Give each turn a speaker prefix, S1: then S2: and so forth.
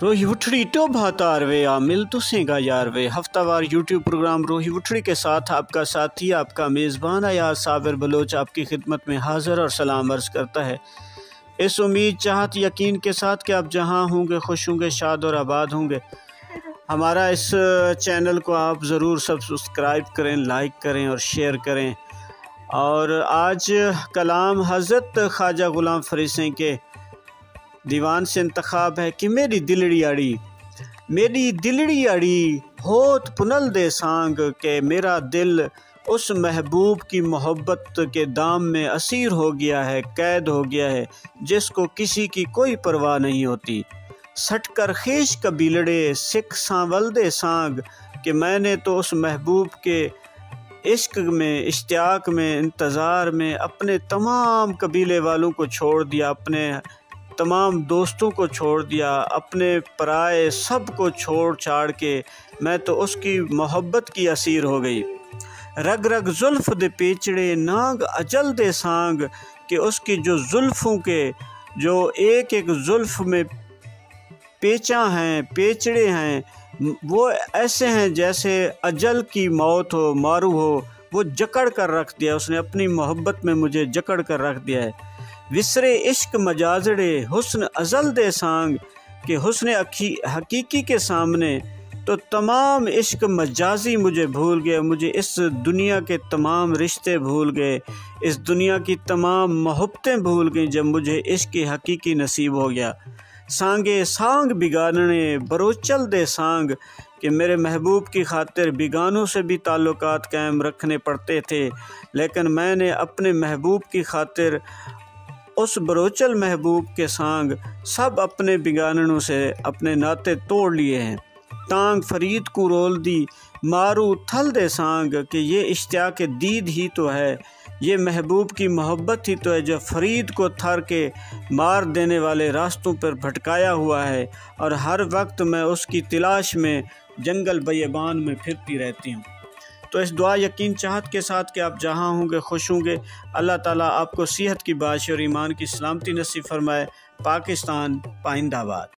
S1: روہی وٹھڑی ٹوبہ تاروے عامل تسیں کا یاروے ہفتہ وار یوٹیوب پروگرام روہی وٹھڑی کے ساتھ آپ کا ساتھی آپ کا میزبان ایاز صابر بلوچ آپ کی خدمت میں حاضر اور سلام عرض کرتا ہے، اس امید چاہت یقین کے ساتھ کہ آپ جہاں ہوں گے خوش ہوں گے شاد اور آباد ہوں گے۔ ہمارا اس چینل کو آپ ضرور سبسکرائب کریں، لائک کریں اور شیئر کریں۔ اور آج کلام حضرت خواجہ غلام فرید سنگھ کے دیوان سے انتخاب ہے کہ میری دلڑی اڑی ہوت پنل دے سانگ، کہ میرا دل اس محبوب کی محبت کے دام میں اسیر ہو گیا ہے، قید ہو گیا ہے جس کو کسی کی کوئی پرواہ نہیں ہوتی۔ سٹ کر خیش قبیلڑے سکھ سانول دے سانگ، کہ میں نے تو اس محبوب کے عشق میں، اشتیاق میں، انتظار میں اپنے تمام قبیلے والوں کو چھوڑ دیا، اپنے تمام دوستوں کو چھوڑ دیا، اپنے پرائے سب کو چھوڑ چھاڑ کے میں تو اس کی محبت کی اسیر ہو گئی۔ رگ رگ زلف دے پیچڑے نانگ اجل دے سانگ، کہ اس کی جو زلفوں کے جو ایک ایک زلف میں پیچاں ہیں، پیچڑے ہیں، وہ ایسے ہیں جیسے اجل کی موت ہو، مارو ہو، وہ جکڑ کر رکھ دیا، اس نے اپنی محبت میں مجھے جکڑ کر رکھ دیا ہے۔ وسرے عشق مجازڑے حسن ازل دے سانگ، کہ حسن حقیقی کے سامنے تو تمام عشق مجازی مجھے بھول گئے، مجھے اس دنیا کے تمام رشتے بھول گئے، اس دنیا کی تمام محبتیں بھول گئیں جب مجھے عشق حقیقی نصیب ہو گیا۔ سانگے سانگ بگاننے بروچل دے سانگ، کہ میرے محبوب کی خاطر بیگانوں سے بھی تعلقات قائم رکھنے پڑتے تھے، لیکن میں نے اپنے محبوب کی خاطر اس بروچل محبوب کے سانگ سب اپنے بیگانوں سے اپنے ناطے توڑ لیے ہیں۔ تانگ فرید کو رول دی مارو تھل دے سانگ، کہ یہ اشتیاق دید ہی تو ہے، یہ محبوب کی محبت ہی تو ہے جو فرید کو تھر کے مار دینے والے راستوں پر بھٹکایا ہوا ہے، اور ہر وقت میں اس کی تلاش میں جنگل بیابان میں پھرتی رہتی ہوں۔ تو اس دعا یقین چاہت کے ساتھ کہ آپ جہاں ہوں گے خوش ہوں گے، اللہ تعالیٰ آپ کو صحت کی بادشاہی اور ایمان کی سلامتی نصیب فرمائے۔ پاکستان پائندہ باد۔